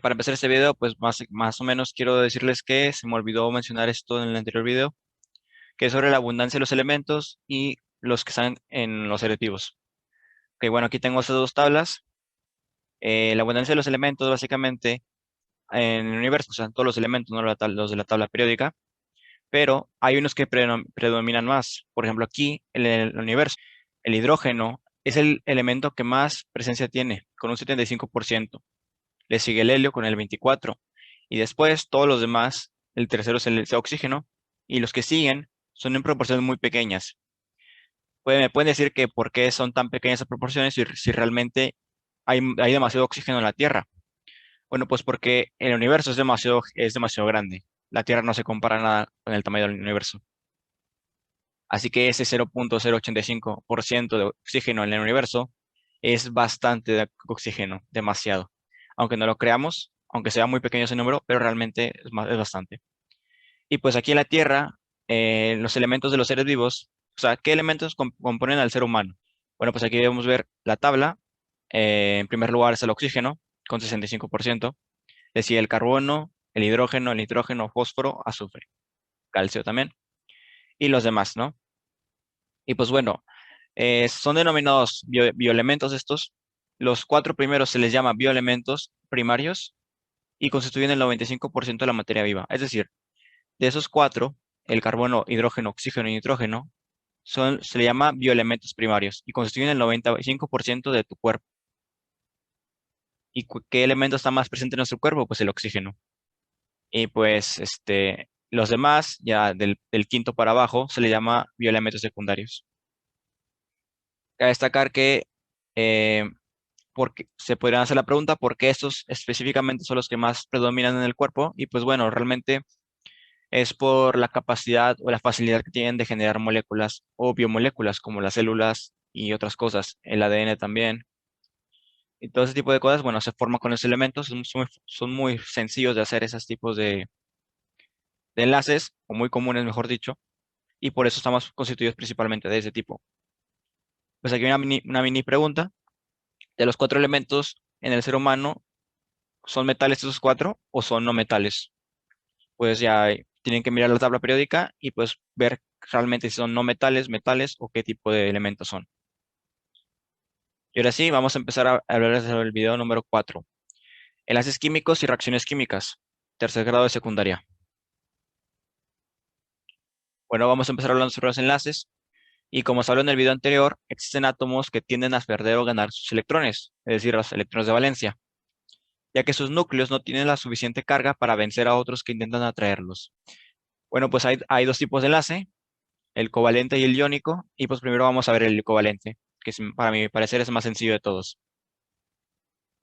Para empezar este video, pues más o menos quiero decirles que se me olvidó mencionar esto en el anterior video, que es sobre la abundancia de los elementos y los que están en los selectivos. Ok, bueno, aquí tengo estas dos tablas. La abundancia de los elementos, básicamente, en el universo, o sea, todos los elementos, no los de la tabla periódica, pero hay unos que predominan más. Por ejemplo, aquí, en el universo, el hidrógeno es el elemento que más presencia tiene, con un 75%. Le sigue el helio con el 24%. Y después todos los demás, el tercero es el oxígeno. Y los que siguen son en proporciones muy pequeñas. Me pueden decir que por qué son tan pequeñas esas proporciones si realmente hay demasiado oxígeno en la Tierra. Bueno, pues porque el universo es demasiado grande. La Tierra no se compara nada con el tamaño del universo. Así que ese 0,085% de oxígeno en el universo es bastante de oxígeno, demasiado. Aunque no lo creamos, aunque sea muy pequeño ese número, pero realmente es bastante. Y pues aquí en la Tierra, los elementos de los seres vivos, o sea, ¿qué elementos componen al ser humano? Bueno, pues aquí debemos ver la tabla. En primer lugar es el oxígeno, con 65%. Le sigue el carbono, el hidrógeno, el nitrógeno, fósforo, azufre, calcio también. Y los demás, ¿no? Y pues bueno, son denominados bioelementos estos. Los cuatro primeros se les llama bioelementos primarios y constituyen el 95% de la materia viva. Es decir, de esos cuatro, el carbono, hidrógeno, oxígeno y nitrógeno se le llama bioelementos primarios y constituyen el 95% de tu cuerpo. ¿Y qué elemento está más presente en nuestro cuerpo? Pues el oxígeno. Y pues los demás, ya del quinto para abajo, se le llama bioelementos secundarios. Cabe destacar que eh, porque se podrían hacer la pregunta por qué estos específicamente son los que más predominan en el cuerpo. Y pues bueno, realmente es por la capacidad o la facilidad que tienen de generar moléculas o biomoléculas como las células y otras cosas, el ADN también. Y todo ese tipo de cosas, bueno, se forman con esos elementos, son muy sencillos de hacer esos tipos de enlaces, o muy comunes, mejor dicho, y por eso estamos constituidos principalmente de ese tipo. Pues aquí hay una mini pregunta. De los cuatro elementos en el ser humano, ¿son metales esos cuatro o son no metales? Pues ya tienen que mirar la tabla periódica y pues ver realmente si son no metales, metales o qué tipo de elementos son. Y ahora sí, vamos a empezar a hablar sobre el video número 4. Enlaces químicos y reacciones químicas. Tercer grado de secundaria. Bueno, vamos a empezar hablando sobre los enlaces. Y como se habló en el video anterior, existen átomos que tienden a perder o ganar sus electrones, es decir, los electrones de valencia, ya que sus núcleos no tienen la suficiente carga para vencer a otros que intentan atraerlos. Bueno, pues hay dos tipos de enlace, el covalente y el iónico, y pues primero vamos a ver el covalente, que para mi parecer es el más sencillo de todos.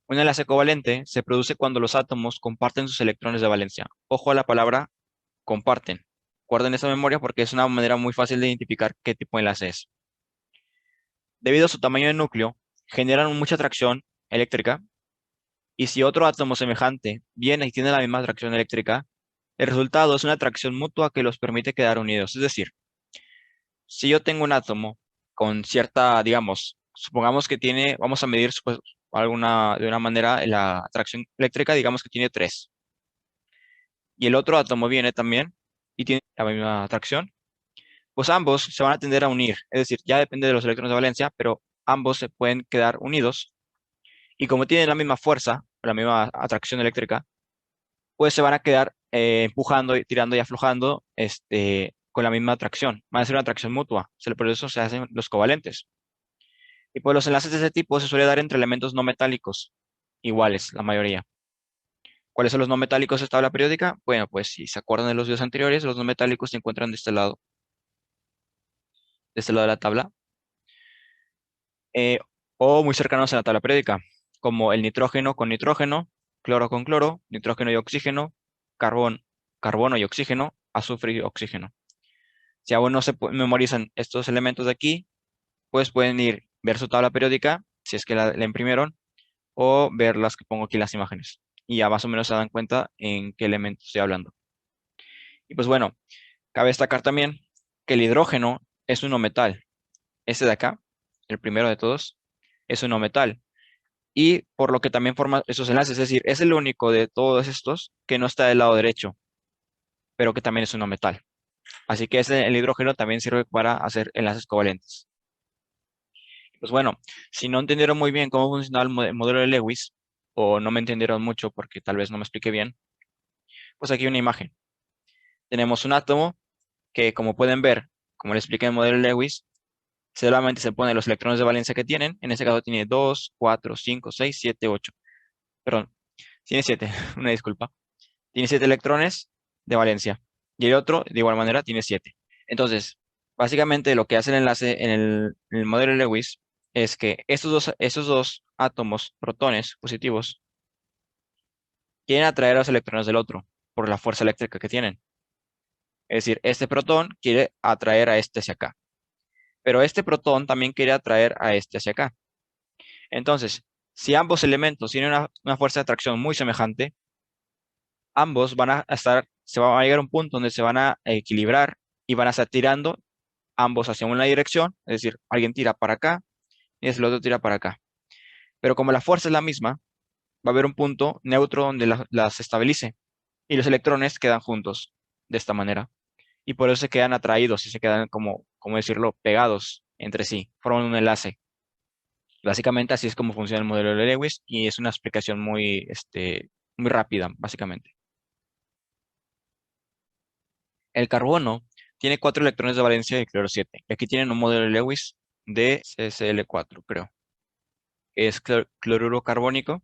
Un enlace covalente se produce cuando los átomos comparten sus electrones de valencia. Ojo a la palabra comparten. Guarden esa memoria porque es una manera muy fácil de identificar qué tipo de enlace es. Debido a su tamaño de núcleo, generan mucha atracción eléctrica, y si otro átomo semejante viene y tiene la misma atracción eléctrica, el resultado es una atracción mutua que los permite quedar unidos. Es decir, si yo tengo un átomo con cierta, digamos, supongamos que tiene, vamos a medir pues, de una manera la atracción eléctrica, digamos que tiene 3, y el otro átomo viene también y tiene la misma atracción, pues ambos se van a tender a unir. Es decir, ya depende de los electrones de valencia, pero ambos se pueden quedar unidos. Y como tienen la misma fuerza, la misma atracción eléctrica, pues se van a quedar empujando, y tirando y aflojando con la misma atracción. Van a ser una atracción mutua. Por eso se hacen los covalentes. Y pues los enlaces de ese tipo se suele dar entre elementos no metálicos, iguales, la mayoría. ¿Cuáles son los no metálicos de esta tabla periódica? Bueno, pues si se acuerdan de los videos anteriores, los no metálicos se encuentran de este lado de la tabla, eh, o muy cercanos a la tabla periódica, como el nitrógeno con nitrógeno, cloro con cloro, nitrógeno y oxígeno, carbono y oxígeno, azufre y oxígeno. Si aún no se memorizan estos elementos de aquí, pues pueden ir ver su tabla periódica, si es que la imprimieron, o ver las que pongo aquí en las imágenes. Y ya más o menos se dan cuenta en qué elemento estoy hablando. Y pues bueno, cabe destacar también que el hidrógeno es un no metal. Este de acá, el primero de todos, es un no metal. y por lo que también forma esos enlaces. Es decir, es el único de todos estos que no está del lado derecho, pero que también es un no metal. Así que el hidrógeno también sirve para hacer enlaces covalentes. Pues bueno, si no entendieron muy bien cómo funcionaba el modelo de Lewis, o no me entendieron mucho porque tal vez no me expliqué bien, pues aquí hay una imagen. Tenemos un átomo que, como pueden ver, como le expliqué en el modelo de Lewis, solamente se ponen los electrones de valencia que tienen. En este caso tiene 2, 4, 5, 6, 7, 8. Perdón, tiene 7, una disculpa. Tiene 7 electrones de valencia. Y el otro, de igual manera, tiene 7. Entonces, básicamente lo que hace el enlace en el modelo de Lewis es que estos dos átomos, protones positivos, quieren atraer a los electrones del otro por la fuerza eléctrica que tienen. Es decir, este protón quiere atraer a este hacia acá, pero este protón también quiere atraer a este hacia acá. Entonces, si ambos elementos tienen una fuerza de atracción muy semejante, ambos van a estar, se va a llegar a un punto donde se van a equilibrar y van a estar tirando ambos hacia una dirección, es decir, alguien tira para acá y el otro tira para acá. Pero como la fuerza es la misma, va a haber un punto neutro donde las estabilice y los electrones quedan juntos de esta manera. Y por eso se quedan atraídos y se quedan como decirlo, pegados entre sí, forman un enlace. Básicamente así es como funciona el modelo de Lewis y es una explicación muy rápida, básicamente. El carbono tiene 4 electrones de valencia de cloro 7. Y aquí tienen un modelo de Lewis de CSL4, creo. Que es cloruro carbónico,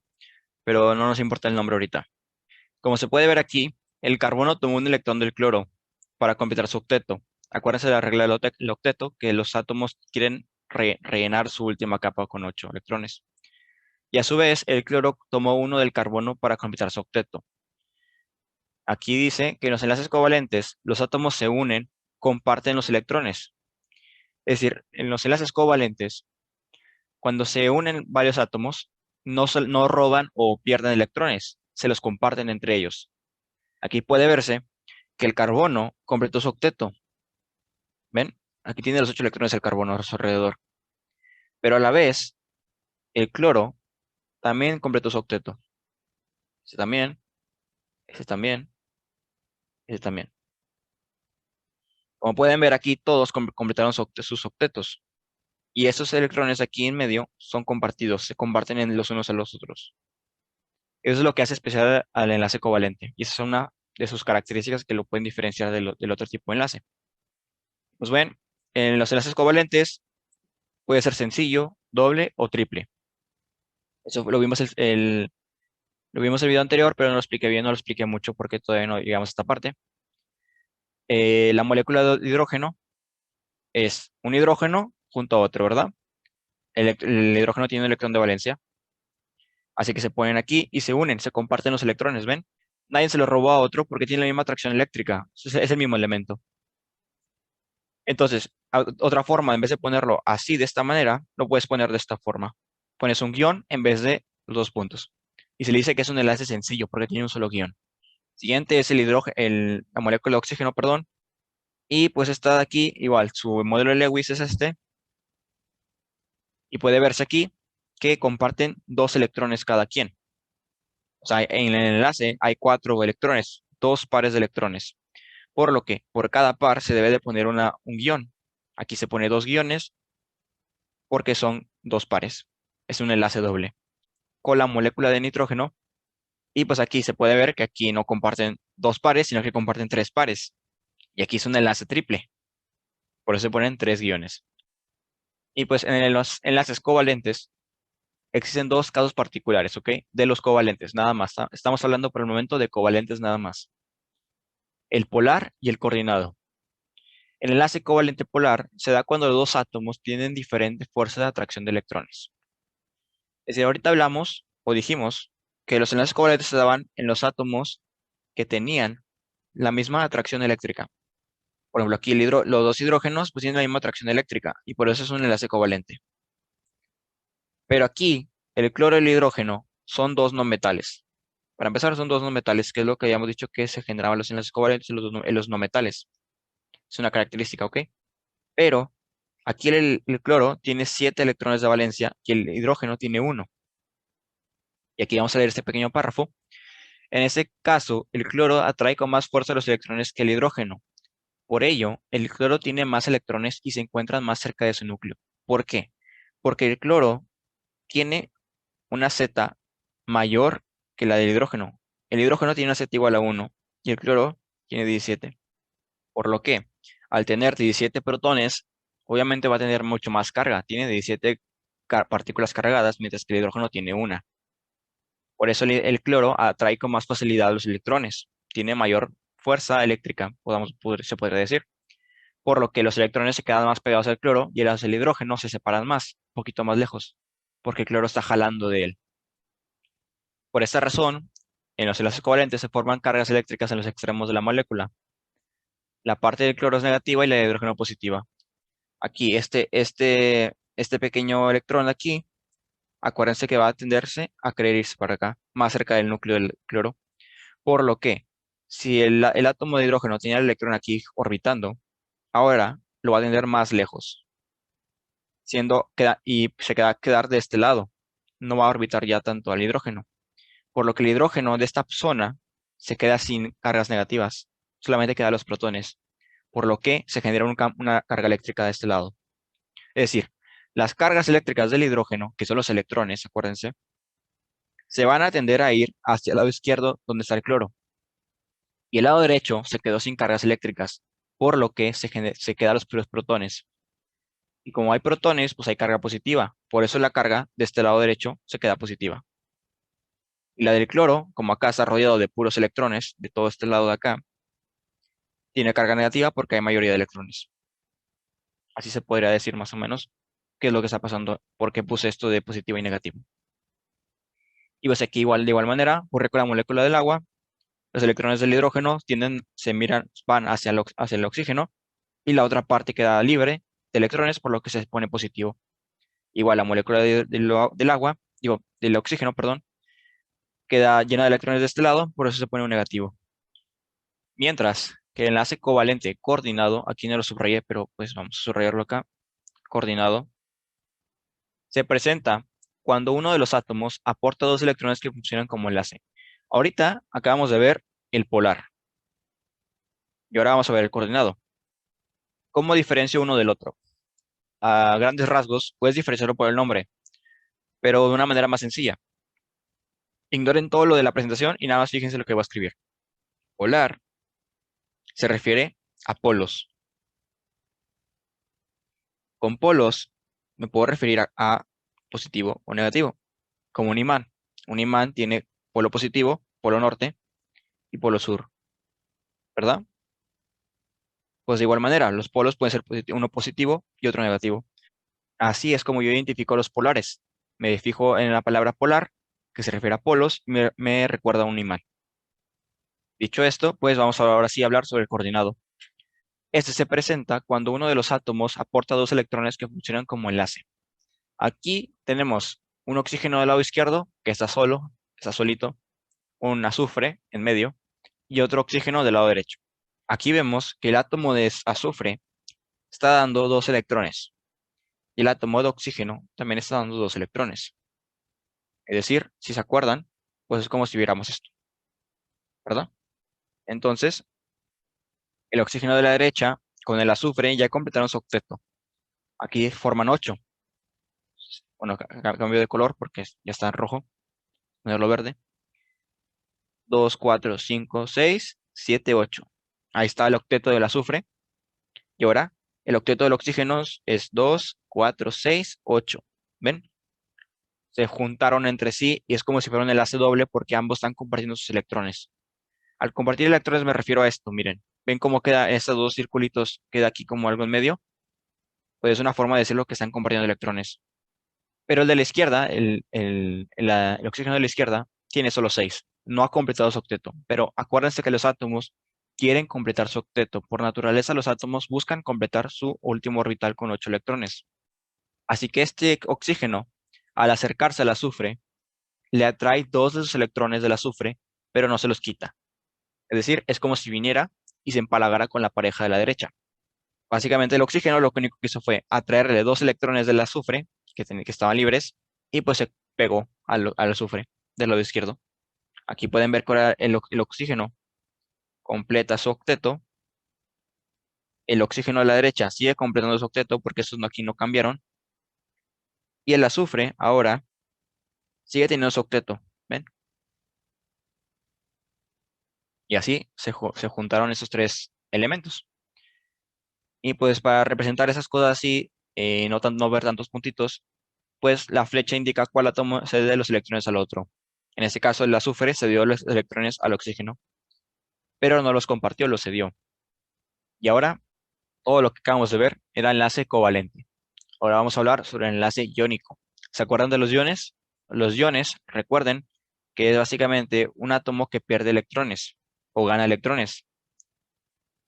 pero no nos importa el nombre ahorita. Como se puede ver aquí, el carbono tomó un electrón del cloro para completar su octeto. Acuérdense de la regla del octeto, que los átomos quieren rellenar su última capa con 8 electrones. Y a su vez, el cloro tomó uno del carbono para completar su octeto. Aquí dice que en los enlaces covalentes, los átomos se unen, comparten los electrones. Es decir, en los enlaces covalentes, cuando se unen varios átomos, no roban o pierden electrones, se los comparten entre ellos. Aquí puede verse que el carbono completó su octeto. ¿Ven? Aquí tiene los 8 electrones el carbono a su alrededor. Pero a la vez, el cloro también completó su octeto. Ese también, ese también, ese también. Como pueden ver aquí, todos completaron sus octetos. Y esos electrones aquí en medio son compartidos, se comparten en los unos a los otros. Eso es lo que hace especial al enlace covalente. Y esa es una de sus características que lo pueden diferenciar del otro tipo de enlace. Pues ven, en los enlaces covalentes puede ser sencillo, doble o triple. Eso lo vimos el video anterior, pero no lo expliqué bien, no lo expliqué mucho porque todavía no llegamos a esta parte. La molécula de hidrógeno es un hidrógeno junto a otro, ¿verdad? El hidrógeno tiene un electrón de valencia, así que se ponen aquí y se unen, se comparten los electrones, ¿ven? Nadie se lo robó a otro porque tiene la misma atracción eléctrica, es el mismo elemento. Entonces, otra forma, en vez de ponerlo así, de esta manera, lo puedes poner de esta forma. Pones un guión en vez de los 2 puntos. Y se le dice que es un enlace sencillo porque tiene un solo guión. Siguiente es la molécula de oxígeno, perdón. Y pues está de aquí, igual, su modelo de Lewis es este. Y puede verse aquí que comparten 2 electrones cada quien. O sea, en el enlace hay 4 electrones, 2 pares de electrones. Por lo que por cada par se debe de poner un guión. Aquí se pone 2 guiones porque son 2 pares. Es un enlace doble con la molécula de nitrógeno. Y pues aquí se puede ver que aquí no comparten 2 pares, sino que comparten 3 pares. Y aquí es un enlace triple. Por eso se ponen 3 guiones. Y pues en los enlaces covalentes existen 2 casos particulares, ¿ok? De los covalentes, nada más. Estamos hablando por el momento de covalentes nada más. El polar y el coordinado. El enlace covalente polar se da cuando los dos átomos tienen diferentes fuerzas de atracción de electrones. Es decir, ahorita hablamos o dijimos que los enlaces covalentes se daban en los átomos que tenían la misma atracción eléctrica. Por ejemplo, aquí los 2 hidrógenos pues tienen la misma atracción eléctrica y por eso es un enlace covalente. Pero aquí el cloro y el hidrógeno son 2 no metales. Para empezar, son 2 no metales, que es lo que habíamos dicho que se generaban los enlaces covalentes en los no metales. Es una característica, ¿ok? Pero aquí el cloro tiene 7 electrones de valencia y el hidrógeno tiene 1. Y aquí vamos a leer este pequeño párrafo. En este caso, el cloro atrae con más fuerza los electrones que el hidrógeno. Por ello, el cloro tiene más electrones y se encuentran más cerca de su núcleo. ¿Por qué? Porque el cloro tiene una Z mayor que la del hidrógeno. El hidrógeno tiene una Z igual a 1 y el cloro tiene 17. Por lo que, al tener 17 protones, obviamente va a tener mucho más carga. Tiene 17 partículas cargadas, mientras que el hidrógeno tiene una. Por eso el cloro atrae con más facilidad los electrones. Tiene mayor fuerza eléctrica, se podría decir. Por lo que los electrones se quedan más pegados al cloro y los del hidrógeno se separan más, un poquito más lejos, porque el cloro está jalando de él. Por esta razón, en los enlaces covalentes se forman cargas eléctricas en los extremos de la molécula. La parte del cloro es negativa y la de hidrógeno positiva. Aquí, este pequeño electrón de aquí, acuérdense que va a tenderse a querer irse para acá, más cerca del núcleo del cloro. Por lo que, si el átomo de hidrógeno tiene el electrón aquí orbitando, ahora lo va a tender más lejos, y se queda a quedar de este lado. No va a orbitar ya tanto al hidrógeno. Por lo que el hidrógeno de esta zona se queda sin cargas negativas, solamente quedan los protones, por lo que se genera una carga eléctrica de este lado. Es decir, las cargas eléctricas del hidrógeno, que son los electrones, acuérdense, se van a tender a ir hacia el lado izquierdo donde está el cloro. Y el lado derecho se quedó sin cargas eléctricas, por lo que se quedan los puros protones. Y como hay protones, pues hay carga positiva. Por eso la carga de este lado derecho se queda positiva. Y la del cloro, como acá está rodeado de puros electrones, de todo este lado de acá, tiene carga negativa porque hay mayoría de electrones. Así se podría decir más o menos qué es lo que está pasando, por qué puse esto de positivo y negativo. Y pues aquí igual, de igual manera, ocurre con la molécula del agua, los electrones del hidrógeno van hacia el oxígeno y la otra parte queda libre de electrones, por lo que se pone positivo. Igual la molécula del agua, digo, del oxígeno, perdón, queda llena de electrones de este lado, por eso se pone un negativo. Mientras que el enlace covalente coordinado, aquí no lo subrayé, pero pues vamos a subrayarlo acá, coordinado, se presenta cuando uno de los átomos aporta dos electrones que funcionan como enlace. Ahorita acabamos de ver el polar y ahora vamos a ver el coordinado. ¿Cómo diferencio uno del otro? A grandes rasgos, puedes diferenciarlo por el nombre, pero de una manera más sencilla. Ignoren todo lo de la presentación y nada más fíjense lo que voy a escribir. Polar se refiere a polos. Con polos me puedo referir a positivo o negativo, como un imán. Un imán tiene polo positivo, polo norte y polo sur, ¿verdad? Pues de igual manera, los polos pueden ser uno positivo y otro negativo. Así es como yo identifico los polares. Me fijo en la palabra polar, que se refiere a polos, y me recuerda a un imán. Dicho esto, pues vamos ahora sí a hablar sobre el coordinado. Este se presenta cuando uno de los átomos aporta dos electrones que funcionan como enlace. Aquí tenemos un oxígeno del lado izquierdo, que está solo, está solito, un azufre en medio, y otro oxígeno del lado derecho. Aquí vemos que el átomo de azufre está dando dos electrones, y el átomo de oxígeno también está dando dos electrones. Es decir, si se acuerdan, pues es como si viéramos esto, ¿verdad? Entonces, el oxígeno de la derecha con el azufre ya completaron su octeto. Aquí forman 8. Bueno, cambio de color porque ya está en rojo, ponerlo verde. 2, 4, 5, 6, 7, 8. Ahí está el octeto del azufre. Y ahora, el octeto del oxígeno es 2, 4, 6, 8. ¿Ven? Se juntaron entre sí y es como si fuera un enlace doble porque ambos están compartiendo sus electrones. Al compartir electrones me refiero a esto, miren. ¿Ven cómo queda estos dos circulitos? Queda aquí como algo en medio. Pues es una forma de decirlo que están compartiendo electrones. Pero el de la izquierda, el oxígeno de la izquierda, tiene solo 6. No ha completado su octeto. Pero acuérdense que los átomos quieren completar su octeto. Por naturaleza, los átomos buscan completar su último orbital con 8 electrones. Así que este oxígeno, al acercarse al azufre, le atrae dos de sus electrones del azufre, pero no se los quita. Es decir, es como si viniera y se empalagara con la pareja de la derecha. Básicamente el oxígeno lo único que hizo fue atraerle dos electrones del azufre que estaban libres y pues se pegó al azufre. del lado izquierdo. Aquí pueden ver que ahora el oxígeno completa su octeto. El oxígeno a la derecha sigue completando su octeto porque estos aquí no cambiaron. Y el azufre ahora sigue teniendo su octeto. ¿Ven? Y así se juntaron esos tres elementos. Y pues para representar esas cosas así, no ver tantos puntitos, pues la flecha indica cuál átomo cede los electrones al otro. En este caso, el azufre cedió los electrones al oxígeno, pero no los compartió, los cedió. Y ahora, todo lo que acabamos de ver era enlace covalente. Ahora vamos a hablar sobre el enlace iónico. ¿Se acuerdan de los iones? Los iones, recuerden que es básicamente un átomo que pierde electrones o gana electrones.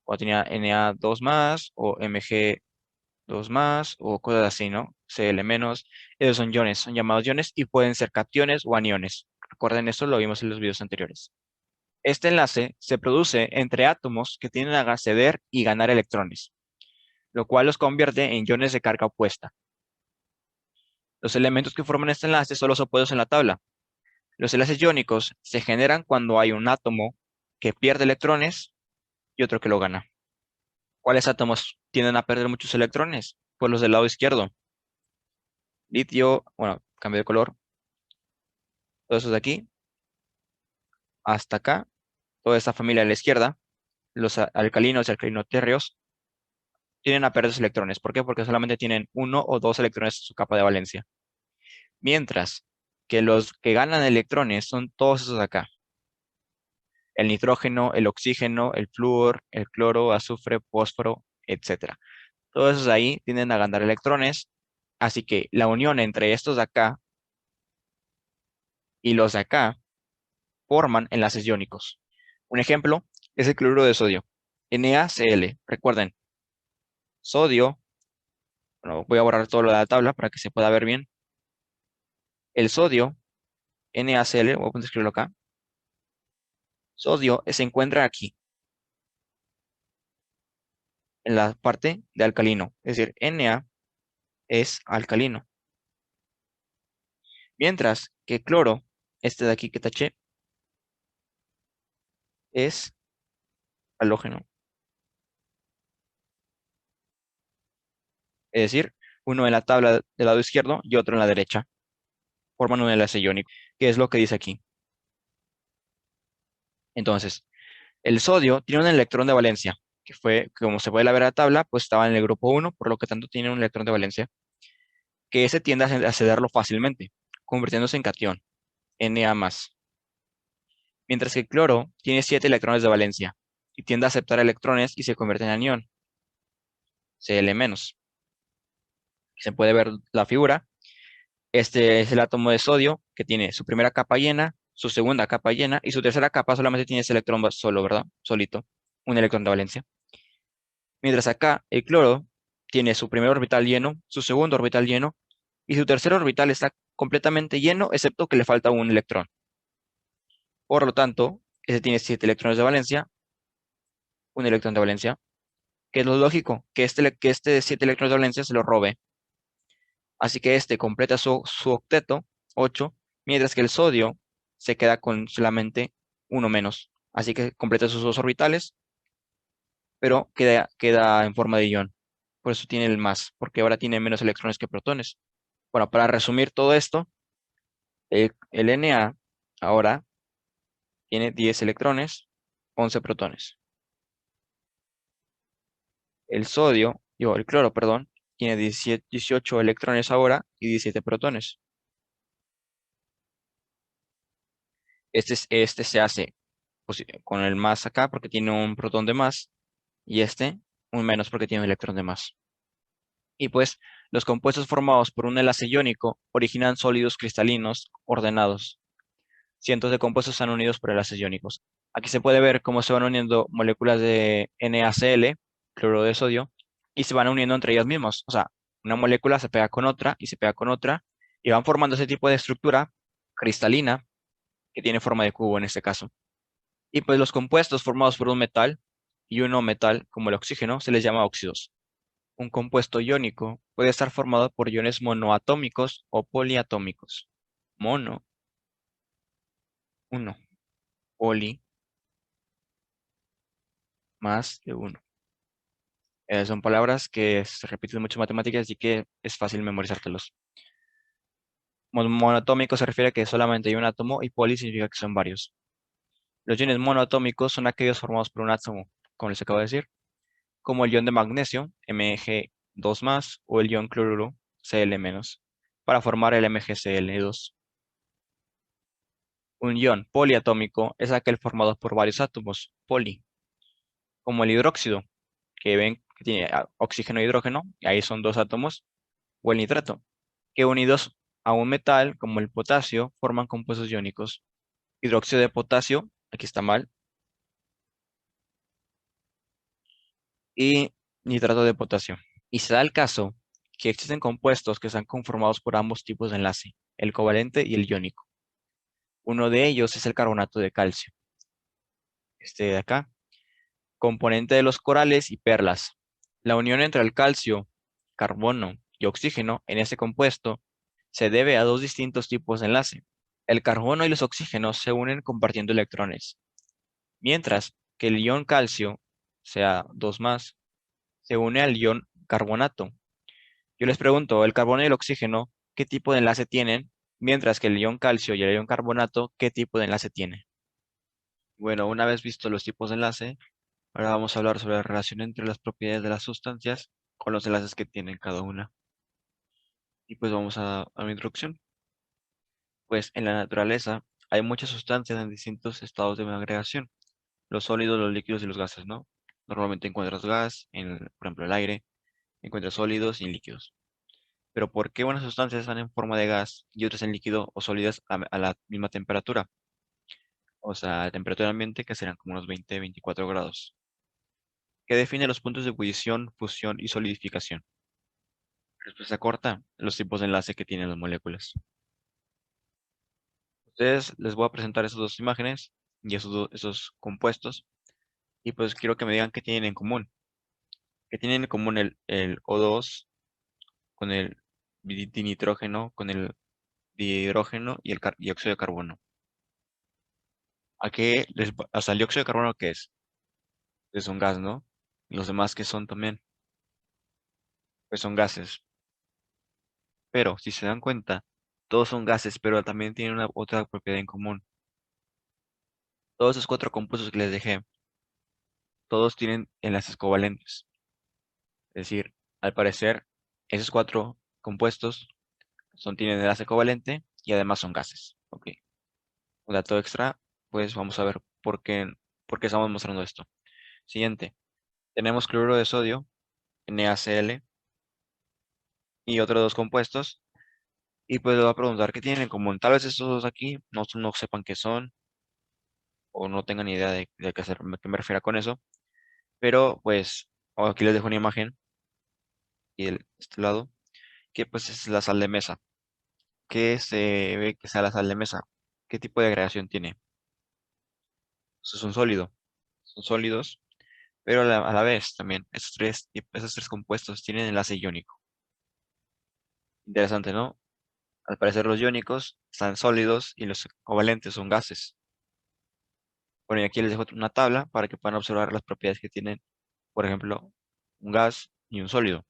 O tenía Na2 más o Mg2 más o cosas así, ¿no? Cl menos. Esos son iones, son llamados iones y pueden ser cationes o aniones. Recuerden eso, lo vimos en los videos anteriores. Este enlace se produce entre átomos que tienden a ceder y ganar electrones, lo cual los convierte en iones de carga opuesta. Los elementos que forman este enlace son los opuestos en la tabla. Los enlaces iónicos se generan cuando hay un átomo que pierde electrones y otro que lo gana. ¿Cuáles átomos tienden a perder muchos electrones? Pues los del lado izquierdo. Litio, bueno, cambio de color. Todos esos de aquí, hasta acá, toda esta familia a la izquierda, los alcalinos y alcalinotérreos, tienden a perder sus electrones. ¿Por qué? Porque solamente tienen uno o dos electrones en su capa de valencia. Mientras que los que ganan electrones son todos esos de acá. El nitrógeno, el oxígeno, el flúor, el cloro, azufre, fósforo, etcétera. Todos esos ahí tienden a ganar electrones, así que la unión entre estos de acá y los de acá forman enlaces iónicos. Un ejemplo es el cloruro de sodio, NaCl. Recuerden, sodio, bueno, voy a borrar todo lo de la tabla para que se pueda ver bien. El sodio, NaCl, voy a escribirlo acá. Sodio se encuentra aquí, en la parte de alcalino, es decir, Na es alcalino. Mientras que cloro, este de aquí que taché, es halógeno. Es decir, uno en la tabla del lado izquierdo y otro en la derecha. Forman un enlace iónico, que es lo que dice aquí. Entonces, el sodio tiene un electrón de valencia, que fue, como se puede ver en la tabla, pues estaba en el grupo 1, por lo que tanto tiene un electrón de valencia, que ese tiende a cederlo fácilmente, convirtiéndose en cation, Na+. Mientras que el cloro tiene 7 electrones de valencia, y tiende a aceptar electrones y se convierte en anión, Cl-. Se puede ver la figura. Este es el átomo de sodio que tiene su primera capa llena, su segunda capa llena y su tercera capa solamente tiene ese electrón solo, ¿verdad? Solito, un electrón de valencia. Mientras acá el cloro tiene su primer orbital lleno, su segundo orbital lleno y su tercer orbital está completamente lleno excepto que le falta un electrón. Por lo tanto, ese tiene 7 electrones de valencia, un electrón de valencia, que es lo lógico, que este de 7 electrones de valencia se lo robe. Así que este completa su octeto, 8, mientras que el sodio se queda con solamente uno menos. Así que completa sus dos orbitales, pero queda en forma de ion. Por eso tiene el más, porque ahora tiene menos electrones que protones. Bueno, para resumir todo esto, el Na ahora tiene 10 electrones, 11 protones. El cloro, perdón, tiene 18 electrones ahora y 17 protones. Este se hace con el más acá porque tiene un protón de más y este un menos porque tiene un electrón de más. Y pues los compuestos formados por un enlace iónico originan sólidos cristalinos ordenados. Cientos de compuestos están unidos por enlaces iónicos. Aquí se puede ver cómo se van uniendo moléculas de NaCl, cloruro de sodio, y se van uniendo entre ellas mismas. O sea, una molécula se pega con otra y se pega con otra y van formando ese tipo de estructura cristalina que tiene forma de cubo en este caso. Y pues los compuestos formados por un metal y un no metal, como el oxígeno, se les llama óxidos. Un compuesto iónico puede estar formado por iones monoatómicos o poliatómicos. Mono 1. Poli más de 1. Son palabras que se repiten mucho en matemáticas, así que es fácil memorizártelos. Monoatómico se refiere a que solamente hay un átomo y poli significa que son varios. Los iones monoatómicos son aquellos formados por un átomo, como les acabo de decir, como el ion de magnesio, Mg2+, o el ion cloruro, Cl-, para formar el MgCl2. Un ion poliatómico es aquel formado por varios átomos, poli, como el hidróxido, que ven que tiene oxígeno e hidrógeno, y ahí son dos átomos, o el nitrato, que unidos a un metal, como el potasio, forman compuestos iónicos. Hidróxido de potasio, aquí está mal, y nitrato de potasio. Y se da el caso que existen compuestos que están conformados por ambos tipos de enlace, el covalente y el iónico. Uno de ellos es el carbonato de calcio, este de acá, componente de los corales y perlas. La unión entre el calcio, carbono y oxígeno en este compuesto se debe a dos distintos tipos de enlace. El carbono y los oxígenos se unen compartiendo electrones, mientras que el ion calcio, sea 2+, se une al ion carbonato. Yo les pregunto, el carbono y el oxígeno, ¿qué tipo de enlace tienen? Mientras que el ion calcio y el ion carbonato, ¿qué tipo de enlace tiene? Bueno, una vez visto los tipos de enlace, ahora vamos a hablar sobre la relación entre las propiedades de las sustancias con los enlaces que tienen cada una. Y pues vamos a mi introducción. Pues en la naturaleza hay muchas sustancias en distintos estados de agregación. Los sólidos, los líquidos y los gases, ¿no? Normalmente encuentras gas en, por ejemplo, el aire, encuentras sólidos y líquidos. Pero ¿por qué unas sustancias están en forma de gas y otras en líquido o sólidas a la misma temperatura? O sea, a temperatura ambiente que serán como unos 20-24 grados. ¿Qué define los puntos de ebullición, fusión y solidificación? Respuesta corta, los tipos de enlace que tienen las moléculas. Ustedes les voy a presentar esas dos imágenes y esos compuestos y pues quiero que me digan qué tienen en común. ¿Qué tienen en común el O2 con el dinitrógeno, con el dihidrógeno y el dióxido de carbono? ¿A qué hasta el dióxido de carbono qué es? Es un gas, ¿no? Y los demás que son también, pues son gases. Pero si se dan cuenta, todos son gases, pero también tienen una otra propiedad en común. Todos esos cuatro compuestos que les dejé, todos tienen enlaces covalentes. Es decir, al parecer, esos cuatro compuestos tienen enlace covalente y además son gases. Ok. Un dato extra, pues vamos a ver por qué estamos mostrando esto. Siguiente, tenemos cloruro de sodio, NaCl, y otros dos compuestos. Y pues les voy a preguntar qué tienen en común. Tal vez estos dos aquí no sepan qué son o no tengan ni idea de qué me refiero con eso. Pero pues aquí les dejo una imagen y este lado, que pues es la sal de mesa. ¿Qué se ve que sea la sal de mesa? ¿Qué tipo de agregación tiene? Eso es un sólido. Son sólidos, pero a la vez también esos tres compuestos tienen enlace iónico. Interesante, ¿no? Al parecer los iónicos están sólidos y los covalentes son gases. Bueno, y aquí les dejo una tabla para que puedan observar las propiedades que tienen, por ejemplo, un gas y un sólido.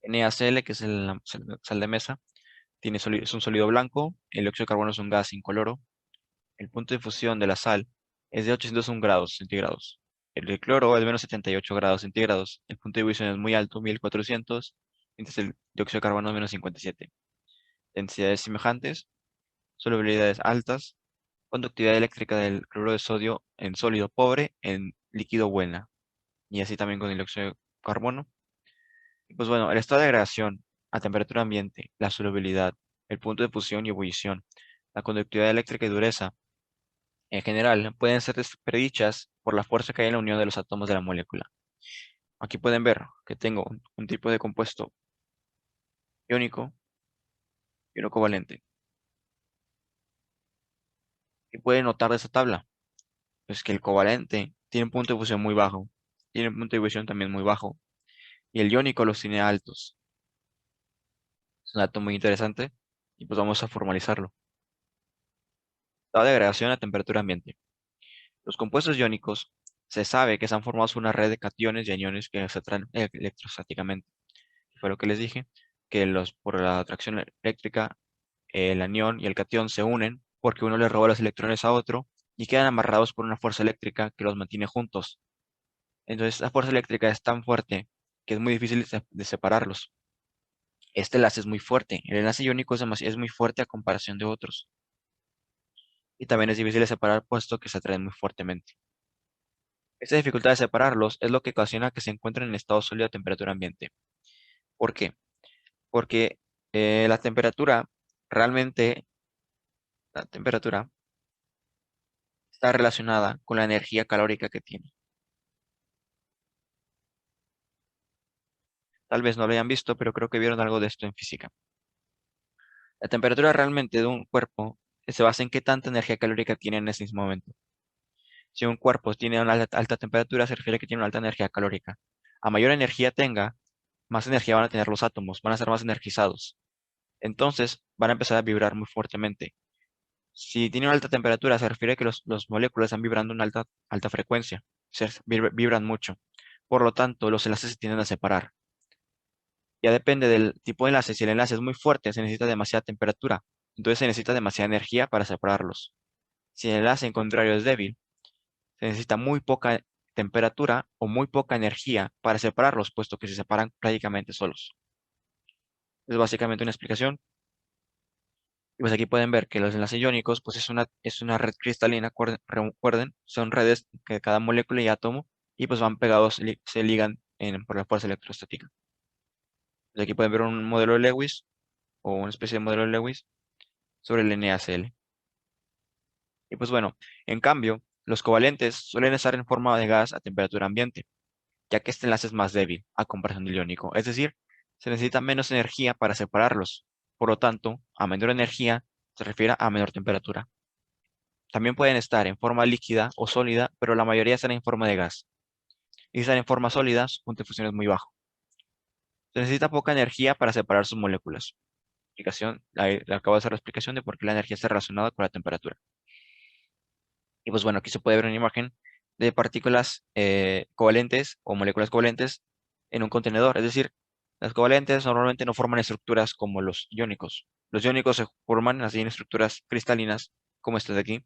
NaCl, que es la sal de mesa, es un sólido blanco, el dióxido de carbono es un gas incoloro, el punto de fusión de la sal es de 801 grados centígrados, el de cloro es de menos 78 grados centígrados, el punto de ebullición es muy alto, 1400, mientras el dióxido de carbono es menos 57. Densidades semejantes, solubilidades altas, conductividad eléctrica del cloruro de sodio en sólido pobre, en líquido buena, y así también con el dióxido de carbono. Y pues bueno, el estado de agregación a temperatura ambiente, la solubilidad, el punto de fusión y ebullición, la conductividad eléctrica y dureza, en general, pueden ser predichas por la fuerza que hay en la unión de los átomos de la molécula. Aquí pueden ver que tengo un tipo de compuesto iónico y uno covalente. ¿Qué pueden notar de esta tabla? Pues que el covalente tiene un punto de fusión muy bajo, tiene un punto de ebullición también muy bajo, y el iónico los tiene altos. Es un dato muy interesante y pues vamos a formalizarlo. Estado de agregación a temperatura ambiente. Los compuestos iónicos se sabe que se han formado una red de cationes y aniones que se atraen electrostáticamente. Fue lo que les dije, que por la atracción eléctrica, el anión y el catión se unen porque uno le roba los electrones a otro y quedan amarrados por una fuerza eléctrica que los mantiene juntos. Entonces, la fuerza eléctrica es tan fuerte que es muy difícil de separarlos. Este enlace es muy fuerte. El enlace iónico es muy fuerte a comparación de otros. Y también es difícil de separar puesto que se atraen muy fuertemente. Esta dificultad de separarlos es lo que ocasiona que se encuentren en estado sólido a temperatura ambiente. ¿Por qué? Porque la temperatura, realmente, la temperatura está relacionada con la energía calórica que tiene. Tal vez no lo hayan visto, pero creo que vieron algo de esto en física. La temperatura realmente de un cuerpo se basa en qué tanta energía calórica tiene en ese mismo momento. Si un cuerpo tiene una alta temperatura, se refiere a que tiene una alta energía calórica. A mayor energía tenga, más energía van a tener los átomos, van a ser más energizados. Entonces van a empezar a vibrar muy fuertemente. Si tiene una alta temperatura, se refiere a que los moléculas están vibrando a una alta frecuencia, vibran mucho. Por lo tanto, los enlaces se tienden a separar. Ya depende del tipo de enlace. Si el enlace es muy fuerte, se necesita demasiada temperatura. Entonces se necesita demasiada energía para separarlos. Si el enlace en contrario es débil, se necesita muy poca temperatura o muy poca energía para separarlos, puesto que se separan prácticamente solos. Es básicamente una explicación. Y pues aquí pueden ver que los enlaces iónicos, pues es una red cristalina, recuerden, son redes que cada molécula y átomo, y pues van pegados, se ligan por la fuerza electrostática. Pues aquí pueden ver un modelo de Lewis, o una especie de modelo de Lewis, sobre el NaCl. Y pues bueno, en cambio, los covalentes suelen estar en forma de gas a temperatura ambiente, ya que este enlace es más débil a comparación del iónico. Es decir, se necesita menos energía para separarlos. Por lo tanto, a menor energía se refiere a menor temperatura. También pueden estar en forma líquida o sólida, pero la mayoría están en forma de gas. Y si están en forma sólida, su punto de fusión es muy bajo. Se necesita poca energía para separar sus moléculas. Le acabo de hacer la explicación de por qué la energía está relacionada con la temperatura. Y pues bueno, aquí se puede ver una imagen de partículas covalentes o moléculas covalentes en un contenedor. Es decir, las covalentes normalmente no forman estructuras como los iónicos. Los iónicos se forman así en estructuras cristalinas, como esta de aquí.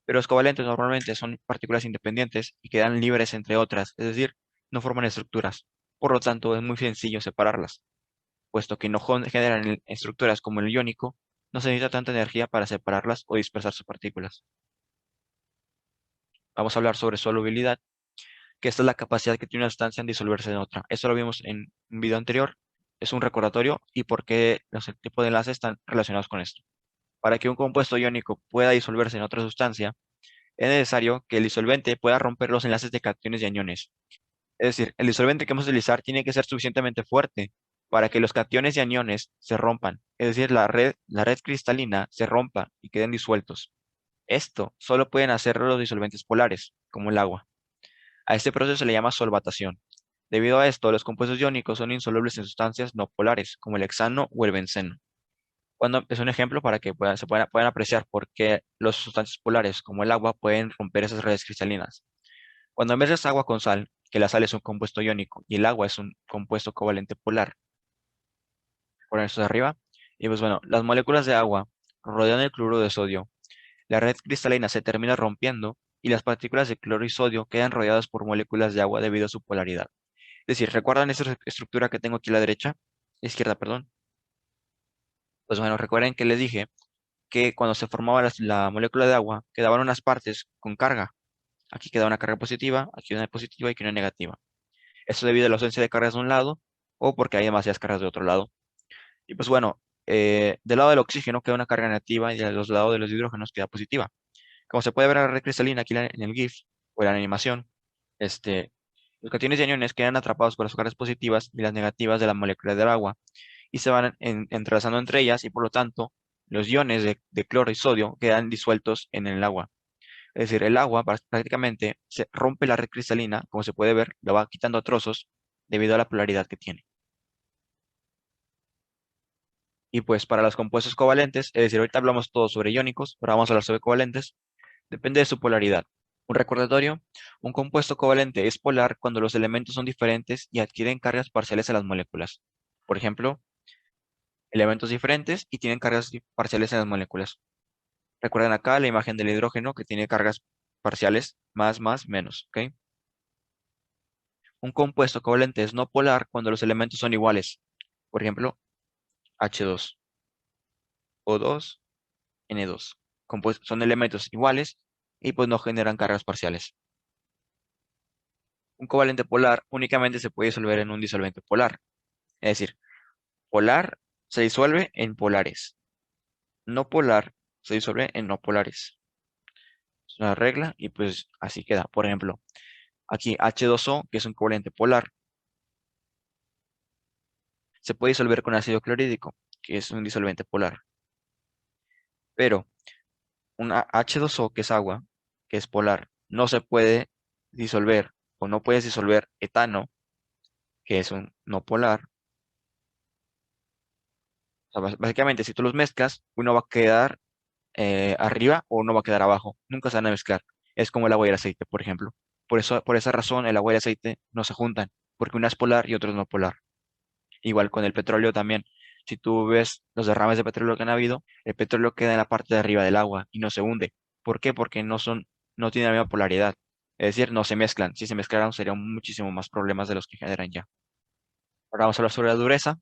Pero los covalentes normalmente son partículas independientes y quedan libres entre otras. Es decir, no forman estructuras. Por lo tanto, es muy sencillo separarlas, puesto que no generan estructuras como el iónico, no se necesita tanta energía para separarlas o dispersar sus partículas. Vamos a hablar sobre solubilidad, que esta es la capacidad que tiene una sustancia en disolverse en otra. Esto lo vimos en un video anterior, es un recordatorio y por qué los tipos de enlaces están relacionados con esto. Para que un compuesto iónico pueda disolverse en otra sustancia, es necesario que el disolvente pueda romper los enlaces de cationes y aniones. Es decir, el disolvente que vamos a utilizar tiene que ser suficientemente fuerte para que los cationes y aniones se rompan. Es decir, la red cristalina se rompa y queden disueltos. Esto solo pueden hacerlo los disolventes polares, como el agua. A este proceso se le llama solvatación. Debido a esto, los compuestos iónicos son insolubles en sustancias no polares, como el hexano o el benceno. Es un ejemplo para que puedan apreciar por qué las sustancias polares, como el agua, pueden romper esas redes cristalinas. Cuando mezclas agua con sal, que la sal es un compuesto iónico y el agua es un compuesto covalente polar, por esto de arriba, y pues bueno, las moléculas de agua rodean el cloruro de sodio. La red cristalina se termina rompiendo y las partículas de cloro y sodio quedan rodeadas por moléculas de agua debido a su polaridad. Es decir, ¿recuerdan esta estructura que tengo aquí a la derecha? Izquierda, perdón. Pues bueno, recuerden que les dije que cuando se formaba la molécula de agua, quedaban unas partes con carga. Aquí queda una carga positiva, aquí una positiva y aquí una negativa. Esto debido a la ausencia de cargas de un lado o porque hay demasiadas cargas de otro lado. Y pues bueno, del lado del oxígeno queda una carga negativa y de los lados de los hidrógenos queda positiva. Como se puede ver en la red cristalina aquí en el GIF o en la animación, este, los cationes y aniones quedan atrapados por las cargas positivas y las negativas de la molécula del agua y se van entrelazando entre ellas y por lo tanto los iones de cloro y sodio quedan disueltos en el agua. Es decir, el agua prácticamente se rompe la red cristalina, como se puede ver, lo va quitando a trozos debido a la polaridad que tiene. Y pues para los compuestos covalentes, es decir, ahorita hablamos todo sobre iónicos, ahora vamos a hablar sobre covalentes, depende de su polaridad. Un recordatorio, un compuesto covalente es polar cuando los elementos son diferentes y adquieren cargas parciales a las moléculas. Por ejemplo, elementos diferentes y tienen cargas parciales en las moléculas. Recuerden acá la imagen del hidrógeno que tiene cargas parciales más, menos, ¿ok? Un compuesto covalente es no polar cuando los elementos son iguales. Por ejemplo, H2, O2, N2. Son elementos iguales y pues no generan cargas parciales. Un covalente polar únicamente se puede disolver en un disolvente polar. Es decir, polar se disuelve en polares. No polar se disuelve en no polares. Es una regla y pues así queda. Por ejemplo, aquí H2O, que es un covalente polar, se puede disolver con ácido clorhídrico, que es un disolvente polar. Pero un H2O, que es agua, que es polar, no se puede disolver o no puedes disolver etano, que es un no polar. O sea, básicamente, si tú los mezclas, uno va a quedar arriba o uno va a quedar abajo. Nunca se van a mezclar. Es como el agua y el aceite, por ejemplo. Por eso, por esa razón, el agua y el aceite no se juntan, porque una es polar y otra es no polar. Igual con el petróleo también. Si tú ves los derrames de petróleo que han habido, el petróleo queda en la parte de arriba del agua y no se hunde. ¿Por qué? Porque no tienen la misma polaridad. Es decir, no se mezclan. Si se mezclaran, serían muchísimo más problemas de los que generan ya. Ahora vamos a hablar sobre la dureza.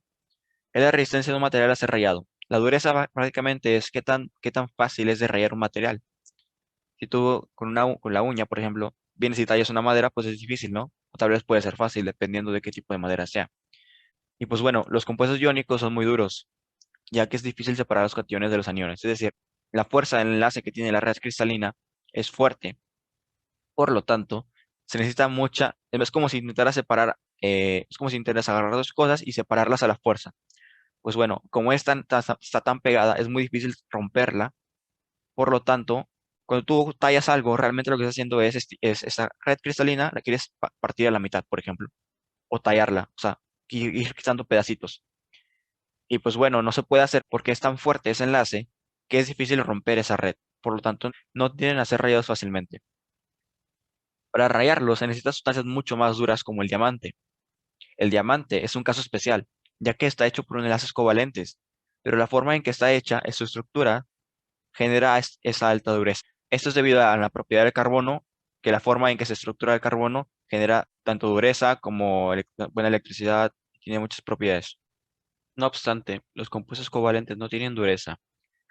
Es la resistencia de un material a ser rayado. La dureza prácticamente es qué tan fácil es de rayar un material. Si tú con la uña, por ejemplo, vienes y tallas una madera, pues es difícil, ¿no? O tal vez puede ser fácil, dependiendo de qué tipo de madera sea. Y pues bueno, los compuestos iónicos son muy duros, ya que es difícil separar los cationes de los aniones. Es decir, la fuerza del enlace que tiene la red cristalina es fuerte. Por lo tanto, se necesita mucha. Es como si intentaras separar, es como si intentaras agarrar dos cosas y separarlas a la fuerza. Pues bueno, como está tan pegada, es muy difícil romperla. Por lo tanto, cuando tú tallas algo, realmente lo que estás haciendo es esa red cristalina, la quieres partir a la mitad, por ejemplo, o tallarla, o sea, ir quitando pedacitos. Y pues bueno, no se puede hacer porque es tan fuerte ese enlace que es difícil romper esa red. Por lo tanto, no tienden a ser rayados fácilmente. Para rayarlos se necesitan sustancias mucho más duras como el diamante. El diamante es un caso especial, ya que está hecho por enlaces covalentes, pero la forma en que está hecha, en su estructura, genera esa alta dureza. Esto es debido a la propiedad del carbono, que la forma en que se estructura el carbono genera tanto dureza como buena electricidad, tiene muchas propiedades. No obstante, los compuestos covalentes no tienen dureza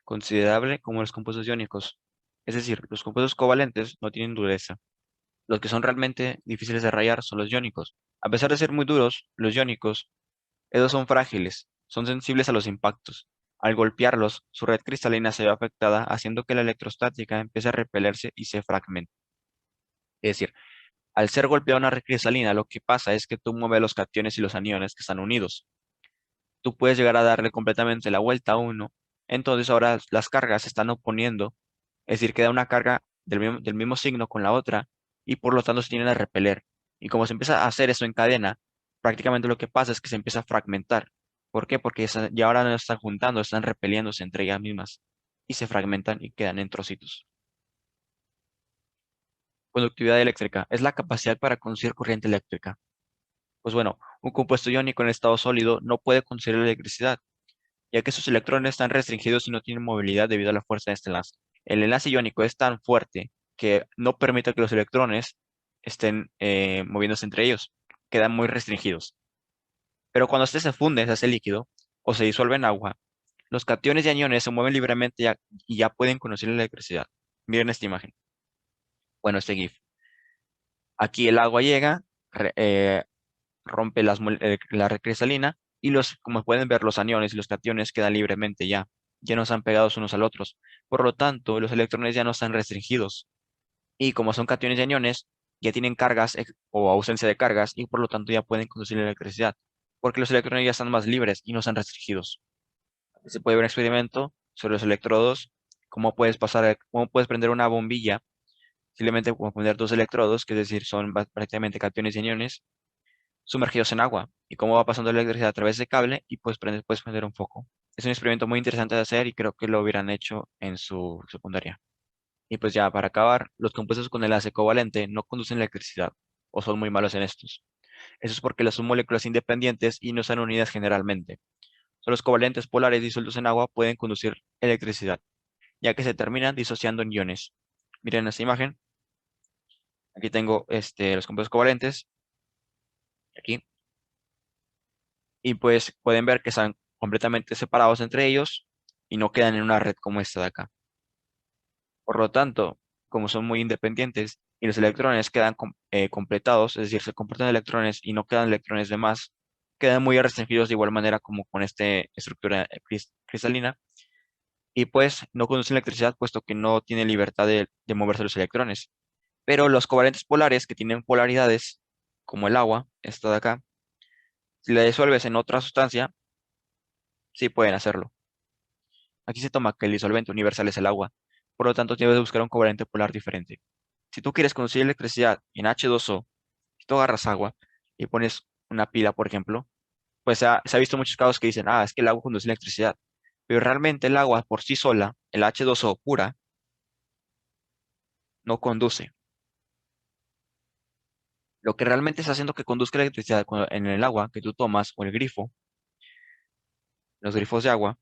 considerable como los compuestos iónicos. Es decir, los compuestos covalentes no tienen dureza. Los que son realmente difíciles de rayar son los iónicos. A pesar de ser muy duros, los iónicos, estos son frágiles, son sensibles a los impactos. Al golpearlos, su red cristalina se ve afectada, haciendo que la electrostática empiece a repelerse y se fragmente. Es decir, al ser golpeada una red cristalina, lo que pasa es que tú mueves los cationes y los aniones que están unidos. Tú puedes llegar a darle completamente la vuelta a uno, entonces ahora las cargas se están oponiendo, es decir, queda una carga del mismo signo con la otra y por lo tanto se tienen a repeler. Y como se empieza a hacer eso en cadena, prácticamente lo que pasa es que se empieza a fragmentar. ¿Por qué? Porque ya ahora no están juntando, están repeliéndose entre ellas mismas y se fragmentan y quedan en trocitos. Conductividad eléctrica es la capacidad para conducir corriente eléctrica. Pues bueno, un compuesto iónico en estado sólido no puede conducir electricidad, ya que sus electrones están restringidos y no tienen movilidad debido a la fuerza de este enlace. El enlace iónico es tan fuerte que no permite que los electrones estén moviéndose entre ellos, quedan muy restringidos. Pero cuando este se funde, se hace líquido o se disuelve en agua, los cationes y aniones se mueven libremente y ya pueden conducir la electricidad. Miren esta imagen. Bueno, este GIF. Aquí el agua llega, rompe la red cristalina y como pueden ver, los aniones y los cationes quedan libremente ya no están pegados unos al otros. Por lo tanto, los electrones ya no están restringidos. Y como son cationes y aniones, ya tienen cargas o ausencia de cargas y por lo tanto ya pueden conducir la electricidad, porque los electrones ya están más libres y no están restringidos. Aquí se puede ver un experimento sobre los electrodos, cómo puedes prender una bombilla, simplemente como poner dos electrodos, que es decir, son prácticamente cationes y aniones, sumergidos en agua y cómo va pasando la electricidad a través de cable y pues puedes prender un foco. Es un experimento muy interesante de hacer y creo que lo hubieran hecho en su secundaria. Y pues ya, para acabar, los compuestos con enlace covalente no conducen electricidad, o son muy malos en estos. Eso es porque las son moléculas independientes y no están unidas generalmente. Solo los covalentes polares disueltos en agua pueden conducir electricidad, ya que se terminan disociando en iones. Miren esta imagen. Aquí tengo los compuestos covalentes, aquí, y pues pueden ver que están completamente separados entre ellos y no quedan en una red como esta de acá. Por lo tanto, como son muy independientes y los electrones quedan completados, es decir, se comportan electrones y no quedan electrones de más, quedan muy restringidos de igual manera como con esta estructura cristalina y pues no conducen electricidad puesto que no tiene libertad de moverse los electrones. Pero los covalentes polares que tienen polaridades, como el agua, esta de acá, si la disuelves en otra sustancia, sí pueden hacerlo. Aquí se toma que el disolvente universal es el agua, por lo tanto debes de buscar un covalente polar diferente. Si tú quieres conducir electricidad en H2O, si tú agarras agua y pones una pila, por ejemplo, pues se ha visto muchos casos que dicen, ah, es que el agua conduce electricidad. Pero realmente el agua por sí sola, el H2O pura, no conduce. Lo que realmente está haciendo que conduzca electricidad en el agua que tú tomas o el grifo, los grifos de agua,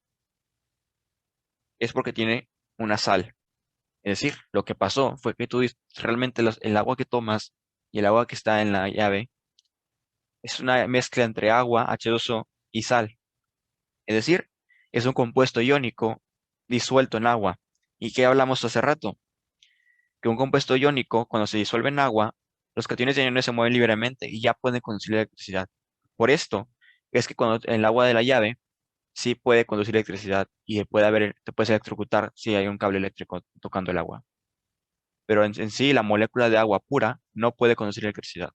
es porque tiene una sal. Es decir, lo que pasó fue que realmente el agua que tomas y el agua que está en la llave es una mezcla entre agua, H2O y sal. Es decir, es un compuesto iónico disuelto en agua. ¿Y qué hablamos hace rato? Que un compuesto iónico, cuando se disuelve en agua, los cationes de iones se mueven libremente y ya pueden conducir electricidad. Por esto es que cuando el agua de la llave sí puede conducir electricidad y te puedes electrocutar si hay un cable eléctrico tocando el agua. Pero en sí la molécula de agua pura no puede conducir electricidad.